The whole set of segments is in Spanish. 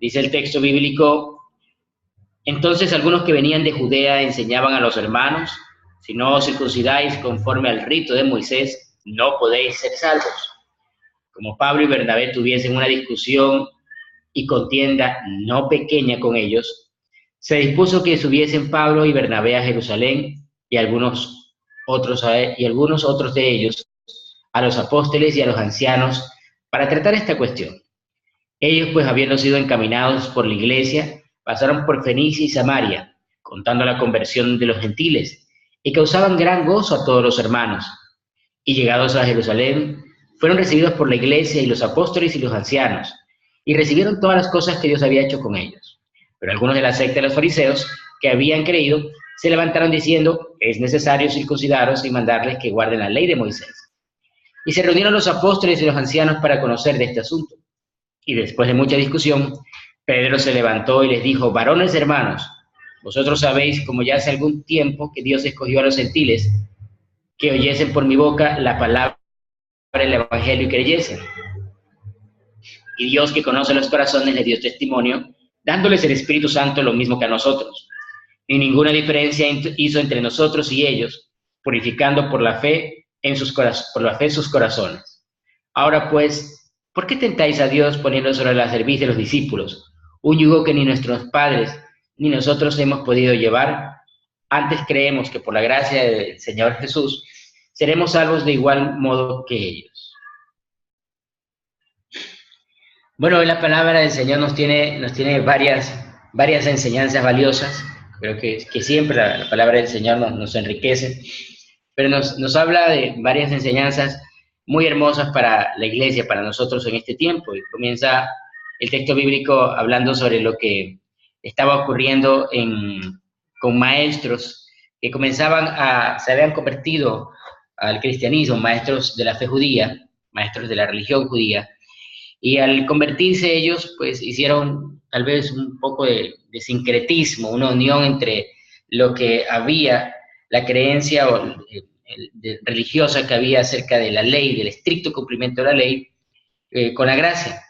Dice el texto bíblico: entonces algunos que venían de Judea enseñaban a los hermanos: si no os circuncidáis conforme al rito de Moisés, no podéis ser salvos. Como Pablo y Bernabé tuviesen una discusión y contienda no pequeña con ellos, se dispuso que subiesen Pablo y Bernabé a Jerusalén y algunos otros de ellos a los apóstoles y a los ancianos para tratar esta cuestión. Ellos, pues, habiendo sido encaminados por la iglesia, pasaron por Fenicia y Samaria, contando la conversión de los gentiles, y causaban gran gozo a todos los hermanos. Y llegados a Jerusalén, fueron recibidos por la iglesia y los apóstoles y los ancianos, y recibieron todas las cosas que Dios había hecho con ellos. Pero algunos de la secta de los fariseos, que habían creído, se levantaron diciendo: es necesario circuncidaros y mandarles que guarden la ley de Moisés. Y se reunieron los apóstoles y los ancianos para conocer de este asunto. Y después de mucha discusión, Pedro se levantó y les dijo: varones hermanos, vosotros sabéis, como ya hace algún tiempo, que Dios escogió a los gentiles, que oyesen por mi boca la palabra del evangelio y creyesen. Y Dios, que conoce los corazones, les dio testimonio, dándoles el Espíritu Santo lo mismo que a nosotros. Y ninguna diferencia hizo entre nosotros y ellos, purificando por la fe sus corazones. Ahora pues, ¿por qué tentáis a Dios poniendo sobre la cerviz de los discípulos un yugo que ni nuestros padres ni nosotros hemos podido llevar? Antes creemos que por la gracia del Señor Jesús seremos salvos de igual modo que ellos. Bueno, hoy la palabra del Señor nos tiene varias enseñanzas valiosas. Creo que siempre la palabra del Señor nos enriquece, pero nos habla de varias enseñanzas muy hermosas para la iglesia, para nosotros en este tiempo. Y comienza el texto bíblico hablando sobre lo que estaba ocurriendo con maestros que se habían convertido al cristianismo, maestros de la fe judía, maestros de la religión judía, y al convertirse ellos, pues hicieron tal vez un poco de sincretismo, una unión entre lo que había, la creencia religiosa que había acerca de la ley, del estricto cumplimiento de la ley, con la gracia.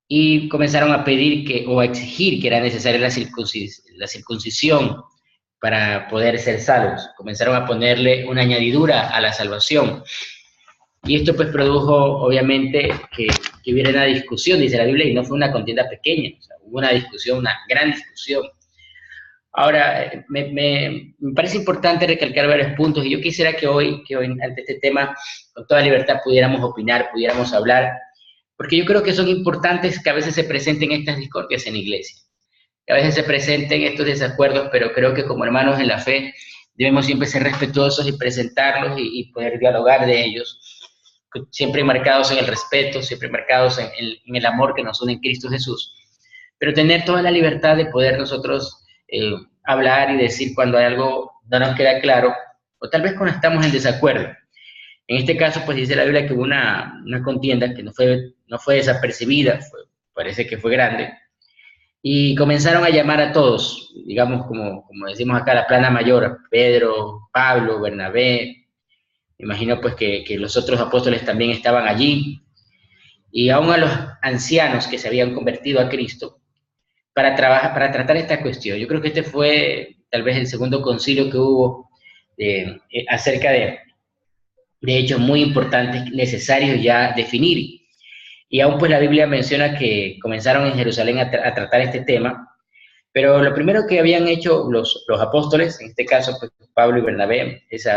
Y comenzaron a pedir o a exigir que era necesaria la circuncisión para poder ser salvos. Comenzaron a ponerle una añadidura a la salvación. Y esto pues produjo, obviamente, que hubiera una discusión, dice la Biblia, y no fue una contienda pequeña, o sea, hubo una discusión, una gran discusión. Ahora, me parece importante recalcar varios puntos, y yo quisiera que hoy ante este tema, con toda libertad, pudiéramos opinar, pudiéramos hablar, porque yo creo que son importantes que a veces se presenten estas discordias en la iglesia, que a veces se presenten estos desacuerdos, pero creo que como hermanos en la fe debemos siempre ser respetuosos y presentarlos y poder dialogar de ellos, siempre marcados en el respeto, siempre marcados en el amor que nos une en Cristo Jesús, pero tener toda la libertad de poder nosotros hablar y decir cuando hay algo no nos queda claro, o tal vez cuando estamos en desacuerdo. En este caso, pues dice la Biblia que hubo una contienda que no fue desapercibida, parece que fue grande, y comenzaron a llamar a todos, digamos, como decimos acá, la plana mayor: Pedro, Pablo, Bernabé. Me imagino pues que los otros apóstoles también estaban allí, y aún a los ancianos que se habían convertido a Cristo para tratar esta cuestión. Yo creo que este fue tal vez el segundo concilio que hubo acerca de hechos muy importantes, necesarios ya definir. Y aún pues la Biblia menciona que comenzaron en Jerusalén a tratar este tema, pero lo primero que habían hecho los apóstoles, en este caso pues Pablo y Bernabé, es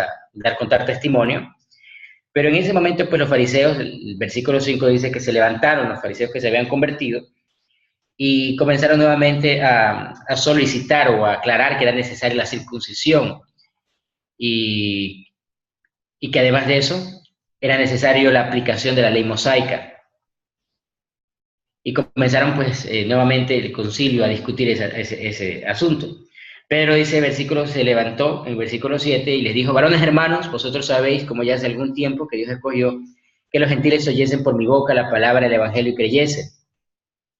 contar testimonio. Pero en ese momento pues los fariseos, el versículo 5 dice que se levantaron los fariseos que se habían convertido y comenzaron nuevamente a solicitar o a aclarar que era necesaria la circuncisión y que además de eso era necesario la aplicación de la ley mosaica. Y comenzaron pues nuevamente el concilio a discutir ese asunto. Pedro dice, se levantó en el versículo 7 y les dijo: varones hermanos, vosotros sabéis, como ya hace algún tiempo, que Dios escogió que los gentiles oyesen por mi boca la palabra del evangelio y creyesen.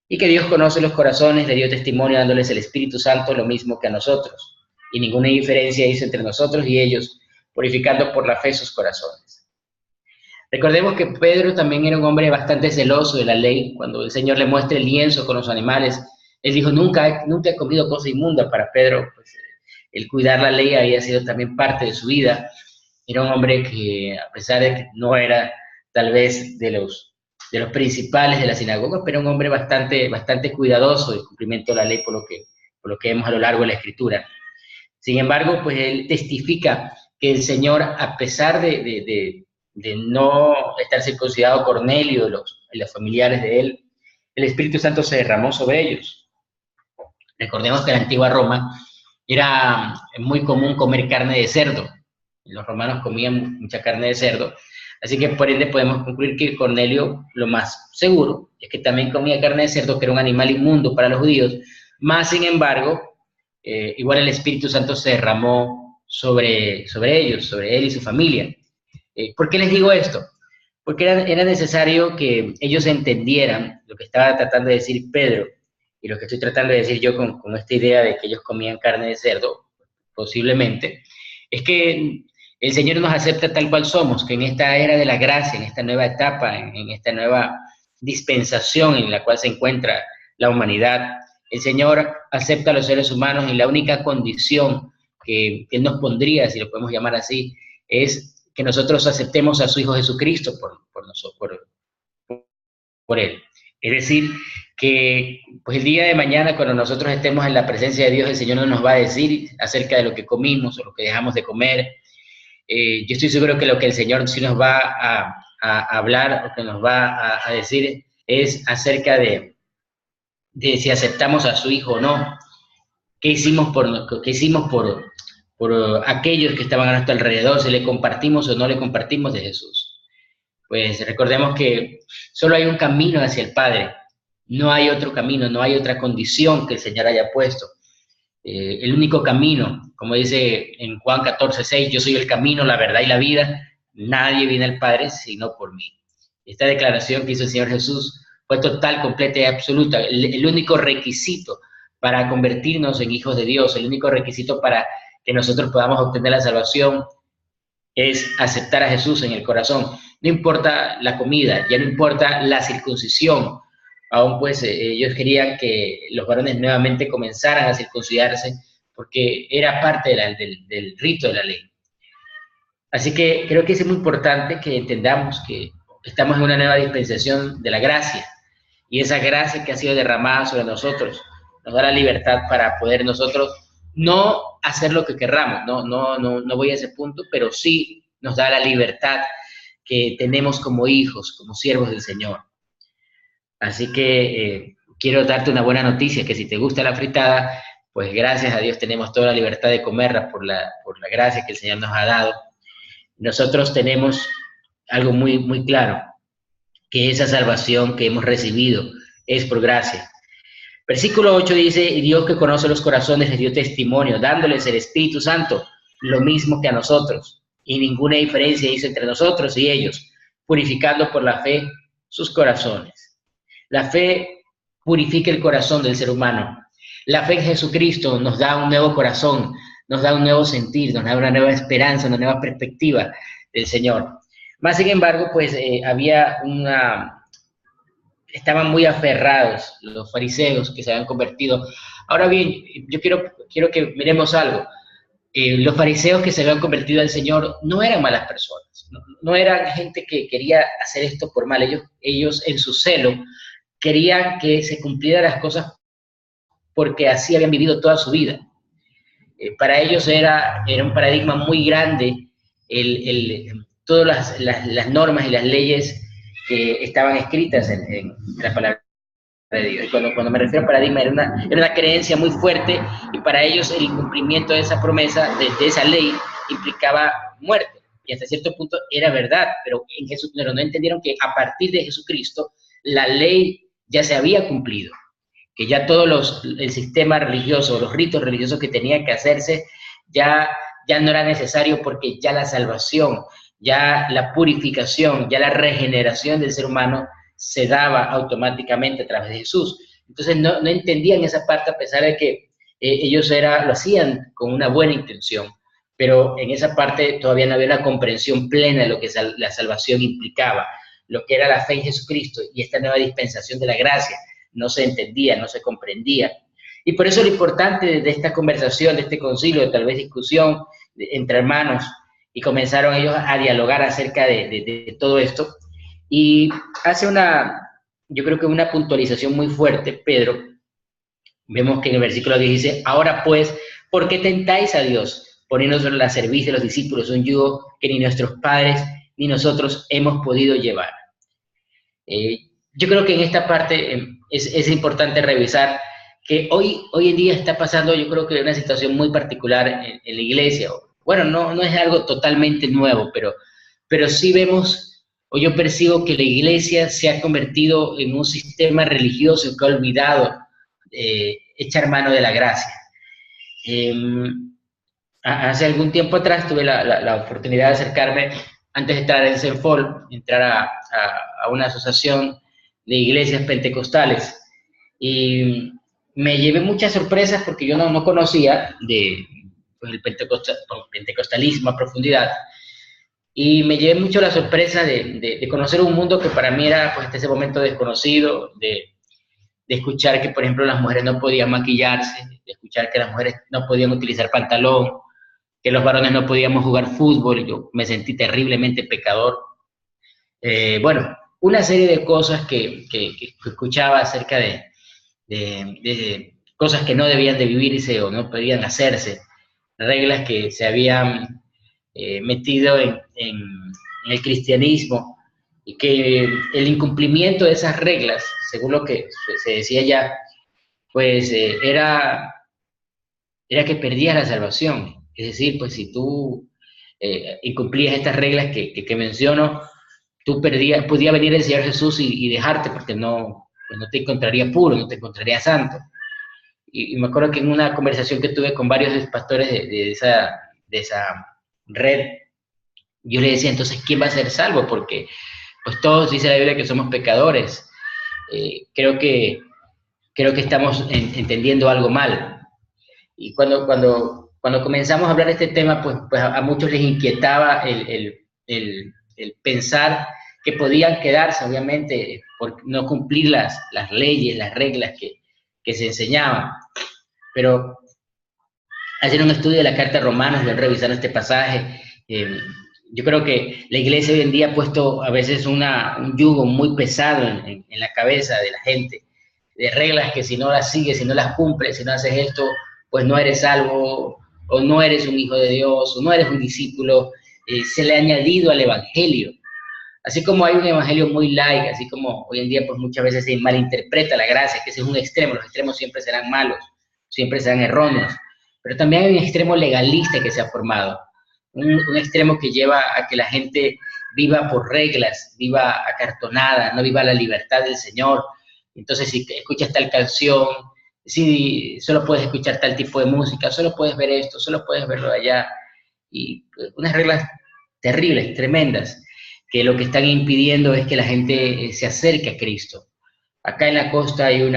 Y que Dios conoce los corazones, le dio testimonio dándoles el Espíritu Santo lo mismo que a nosotros. Y ninguna diferencia hizo entre nosotros y ellos, purificando por la fe sus corazones. Recordemos que Pedro también era un hombre bastante celoso de la ley. Cuando el Señor le muestra el lienzo con los animales, Él dijo, nunca he comido cosa inmunda. Para Pedro, pues, el cuidar la ley había sido también parte de su vida. Era un hombre que, a pesar de que no era tal vez de los principales de la sinagoga, pero un hombre bastante cuidadoso del cumplimiento de la ley por lo que vemos a lo largo de la Escritura. Sin embargo, pues él testifica que el Señor, a pesar de no estar circuncidado Cornelio y los familiares de él, el Espíritu Santo se derramó sobre ellos. Recordemos que en la antigua Roma era muy común comer carne de cerdo. Los romanos comían mucha carne de cerdo. Así que por ende podemos concluir que Cornelio, lo más seguro, es que también comía carne de cerdo, que era un animal inmundo para los judíos. Más sin embargo, igual el Espíritu Santo se derramó sobre ellos, sobre él y su familia. ¿Por qué les digo esto? Porque era necesario que ellos entendieran lo que estaba tratando de decir Pedro y lo que estoy tratando de decir yo con esta idea de que ellos comían carne de cerdo, posiblemente, es que el Señor nos acepta tal cual somos, que en esta era de la gracia, en esta nueva etapa, en esta nueva dispensación en la cual se encuentra la humanidad, el Señor acepta a los seres humanos y la única condición que Él nos pondría, si lo podemos llamar así, es que nosotros aceptemos a su Hijo Jesucristo por Él. Es decir, que pues el día de mañana, cuando nosotros estemos en la presencia de Dios, el Señor no nos va a decir acerca de lo que comimos o lo que dejamos de comer. Yo estoy seguro que lo que el Señor sí nos va a hablar o que nos va a decir es acerca de si aceptamos a su Hijo o no. ¿Qué hicimos por aquellos que estaban a nuestro alrededor? ¿Si le compartimos o no le compartimos de Jesús? Pues recordemos que solo hay un camino hacia el Padre. No hay otro camino, no hay otra condición que el Señor haya puesto. El único camino, como dice en Juan 14:6, yo soy el camino, la verdad y la vida. Nadie viene al Padre sino por mí. Esta declaración que hizo el Señor Jesús fue total, completa y absoluta. El único requisito para convertirnos en hijos de Dios, el único requisito para que nosotros podamos obtener la salvación es aceptar a Jesús en el corazón. No importa la comida, ya no importa la circuncisión. Aún pues ellos querían que los varones nuevamente comenzaran a circuncidarse porque era parte del rito de la ley. Así que creo que es muy importante que entendamos que estamos en una nueva dispensación de la gracia y esa gracia que ha sido derramada sobre nosotros nos da la libertad para poder nosotros no hacer lo que querramos, no voy a ese punto, pero sí nos da la libertad que tenemos como hijos, como siervos del Señor. Así que quiero darte una buena noticia, que si te gusta la fritada, pues gracias a Dios tenemos toda la libertad de comerla por la gracia que el Señor nos ha dado. Nosotros tenemos algo muy claro, que esa salvación que hemos recibido es por gracia. Versículo 8 dice, y Dios que conoce los corazones les dio testimonio, dándoles el Espíritu Santo, lo mismo que a nosotros, y ninguna diferencia hizo entre nosotros y ellos, purificando por la fe sus corazones. La fe purifica el corazón del ser humano. La fe en Jesucristo nos da un nuevo corazón, nos da un nuevo sentir, nos da una nueva esperanza, una nueva perspectiva del Señor. Más sin embargo, pues estaban muy aferrados los fariseos que se habían convertido. Ahora bien, yo quiero que miremos algo. Los fariseos que se habían convertido al Señor no eran malas personas, no eran gente que quería hacer esto por mal. Ellos en su celo querían que se cumplieran las cosas porque así habían vivido toda su vida. Para ellos era un paradigma muy grande todas las normas y las leyes que estaban escritas en la palabra de Dios. Y cuando me refiero a paradigma, era una creencia muy fuerte, y para ellos el incumplimiento de esa promesa, de esa ley, implicaba muerte. Y hasta cierto punto era verdad, pero no entendieron que a partir de Jesucristo la ley ya se había cumplido, que ya el sistema religioso, los ritos religiosos que tenían que hacerse, ya no era necesario, porque ya la salvación, ya la purificación, ya la regeneración del ser humano se daba automáticamente a través de Jesús. Entonces no entendían esa parte, a pesar de que ellos lo hacían con una buena intención, pero en esa parte todavía no había una comprensión plena de lo que la salvación implicaba, lo que era la fe en Jesucristo y esta nueva dispensación de la gracia, no se entendía, no se comprendía. Y por eso lo importante de esta conversación, de este concilio, tal vez discusión entre hermanos, y comenzaron ellos a dialogar acerca de todo esto. Y hace yo creo que una puntualización muy fuerte, Pedro. Vemos que en el versículo 10 dice, ahora pues, ¿por qué tentáis a Dios, poniéndonos a servicio de los discípulos un yugo que ni nuestros padres ni nosotros hemos podido llevar? Yo creo que en esta parte es importante revisar que hoy en día está pasando, yo creo que una situación muy particular en la iglesia. Bueno, no es algo totalmente nuevo, pero sí vemos, o yo percibo que la iglesia se ha convertido en un sistema religioso que ha olvidado echar mano de la gracia. Hace algún tiempo atrás tuve la oportunidad de acercarme, antes de entrar en Senfol, entrar a una asociación de iglesias pentecostales, y me llevé muchas sorpresas porque yo no conocía el pentecostalismo a profundidad, y me llevé mucho la sorpresa de conocer un mundo que para mí era pues, hasta ese momento desconocido, de escuchar que, por ejemplo, las mujeres no podían maquillarse, de escuchar que las mujeres no podían utilizar pantalón, que los varones no podíamos jugar fútbol, y yo me sentí terriblemente pecador. Bueno, una serie de cosas que escuchaba acerca de cosas que no debían de vivirse o no podían hacerse, reglas que se habían metido en el cristianismo, y que el incumplimiento de esas reglas, según lo que se decía ya, pues era que perdías la salvación. Es decir, pues si tú incumplías estas reglas que menciono, tú podía venir el Señor Jesús y dejarte, porque pues no te encontraría puro, no te encontraría santo. Y me acuerdo que en una conversación que tuve con varios pastores de esa red, yo le decía, entonces, ¿quién va a ser salvo? Porque pues todos dice la Biblia que somos pecadores. Creo que estamos entendiendo algo mal. Y cuando comenzamos a hablar de este tema, pues a muchos les inquietaba el pensar que podían quedarse, obviamente, por no cumplir las leyes, las reglas que se enseñaban. Pero hacer un estudio de la carta de Romanos, de revisar este pasaje, yo creo que la iglesia hoy en día ha puesto a veces un yugo muy pesado en la cabeza de la gente, de reglas que si no las sigues, si no las cumples, si no haces esto, pues no eres salvo, o no eres un hijo de Dios, o no eres un discípulo. Se le ha añadido al evangelio. Así como hay un evangelio muy light, así como hoy en día pues muchas veces se malinterpreta la gracia, que ese es un extremo, los extremos siempre serán malos, siempre serán erróneos, pero también hay un extremo legalista que se ha formado, un extremo que lleva a que la gente viva por reglas, viva acartonada, no viva la libertad del Señor. Entonces, si escuchas tal canción, si solo puedes escuchar tal tipo de música, solo puedes ver esto, solo puedes verlo allá, y unas reglas terribles, tremendas, que lo que están impidiendo es que la gente se acerque a Cristo. Acá en la costa hay un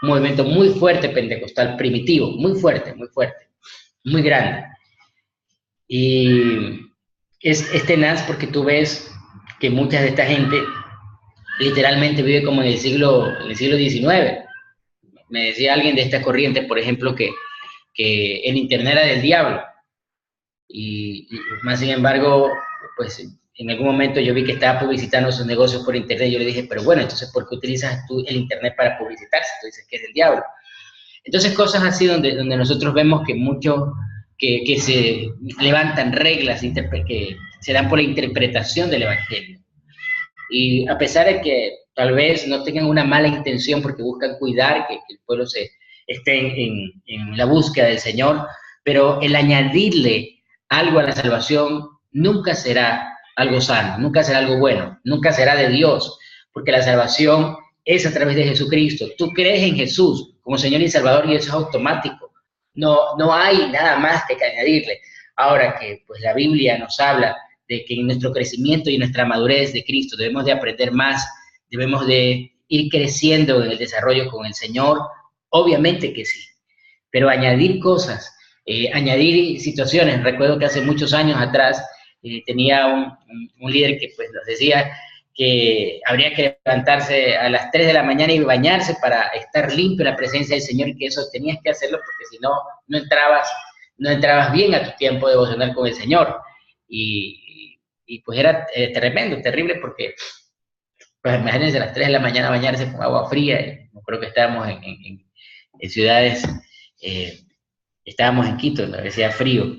movimiento muy fuerte pentecostal primitivo, muy fuerte, muy grande. Y es tenaz porque tú ves que mucha de esta gente literalmente vive como en el siglo XIX. Me decía alguien de esta corriente, por ejemplo, que el internet era del diablo. Y más sin embargo, pues en algún momento yo vi que estaba publicitando sus negocios por internet. Yo le dije, pero bueno, entonces, ¿por qué utilizas tú el internet para publicitarse? Tú dices que es del diablo. Entonces, cosas así donde nosotros vemos que muchos que se levantan reglas que se dan por la interpretación del evangelio. Y a pesar de que tal vez no tengan una mala intención porque buscan cuidar que el pueblo esté en la búsqueda del Señor, pero el añadirle algo a la salvación nunca será algo sano, nunca será algo bueno, nunca será de Dios, porque la salvación es a través de Jesucristo. Tú crees en Jesús como Señor y Salvador y eso es automático. No hay nada más que añadirle. Ahora que pues la Biblia nos habla de que en nuestro crecimiento y en nuestra madurez de Cristo debemos de aprender más, debemos de ir creciendo en el desarrollo con el Señor, obviamente que sí, pero añadir cosas, añadir situaciones. Recuerdo que hace muchos años atrás tenía un líder que pues nos decía que habría que levantarse a las 3 de la mañana y bañarse para estar limpio en la presencia del Señor, y que eso tenías que hacerlo porque si no, no entrabas bien a tu tiempo devocional con el Señor. Y pues era tremendo, terrible, porque pues imagínense a las 3 de la mañana bañarse con agua fría. No creo que estábamos en ciudades, estábamos en Quito, ¿no? Decía frío.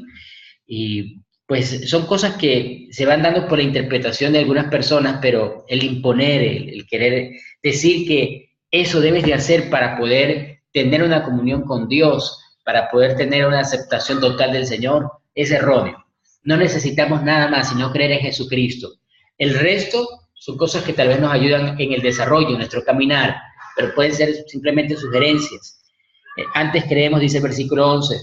Y pues son cosas que se van dando por la interpretación de algunas personas, pero el imponer, el querer decir que eso debes de hacer para poder tener una comunión con Dios, para poder tener una aceptación total del Señor, es erróneo. No necesitamos nada más sino creer en Jesucristo. El resto son cosas que tal vez nos ayudan en el desarrollo, en nuestro caminar, pero pueden ser simplemente sugerencias. Antes creemos, dice el versículo 11,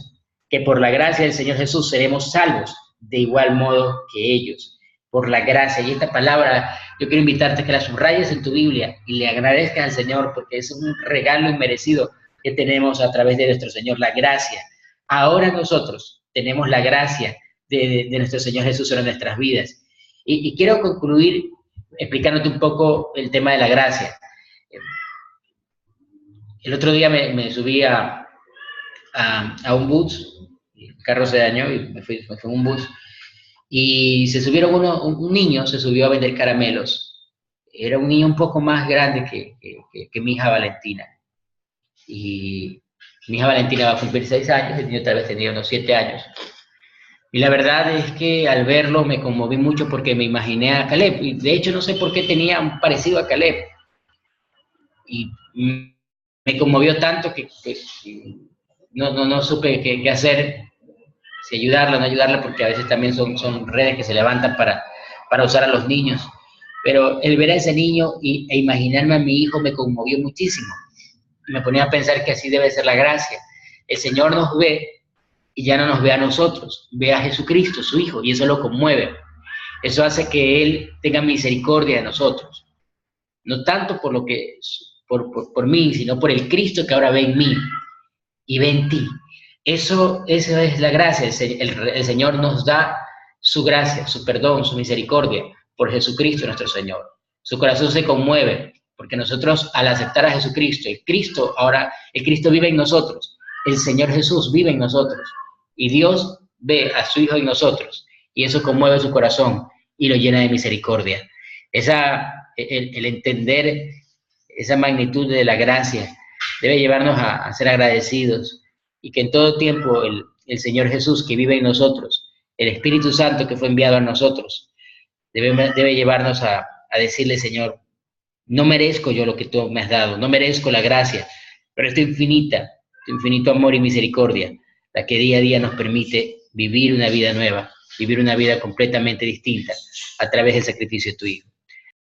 que por la gracia del Señor Jesús seremos salvos de igual modo que ellos. Por la gracia. Y esta palabra, yo quiero invitarte a que la subrayes en tu Biblia y le agradezcas al Señor, porque es un regalo inmerecido que tenemos a través de nuestro Señor, la gracia. Ahora nosotros tenemos la gracia de nuestro Señor Jesús en nuestras vidas. Y quiero concluir explicándote un poco el tema de la gracia. El otro día me subí a un bus, el carro se dañó y me fui en un bus, y se subieron un niño se subió a vender caramelos. Era un niño un poco más grande que mi hija Valentina. Y mi hija Valentina va a cumplir 6 años, el niño tal vez tenía unos 7 años. Y la verdad es que al verlo me conmoví mucho porque me imaginé a Caleb. Y de hecho no sé por qué tenía un parecido a Caleb. Y me conmovió tanto que no supe qué hacer, si ayudarla o no ayudarla, porque a veces también son redes que se levantan para usar a los niños. Pero el ver a ese niño e imaginarme a mi hijo me conmovió muchísimo. Y me ponía a pensar que así debe ser la gracia. El Señor nos ve y ya no nos ve a nosotros, ve a Jesucristo, su Hijo, y eso lo conmueve. Eso hace que Él tenga misericordia de nosotros. No tanto por mí, sino por el Cristo que ahora ve en mí y ve en ti. Eso es la gracia. El Señor nos da su gracia, su perdón, su misericordia por Jesucristo nuestro Señor. Su corazón se conmueve porque nosotros, al aceptar a Jesucristo, el Cristo vive en nosotros, el Señor Jesús vive en nosotros, y Dios ve a su Hijo en nosotros, y eso conmueve su corazón y lo llena de misericordia. El entender esa magnitud de la gracia debe llevarnos a ser agradecidos, y que en todo tiempo el Señor Jesús que vive en nosotros, el Espíritu Santo que fue enviado a nosotros, debe llevarnos a decirle: Señor, no merezco yo lo que tú me has dado, no merezco la gracia, pero es tu infinito amor y misericordia la que día a día nos permite vivir una vida nueva, vivir una vida completamente distinta a través del sacrificio de tu Hijo.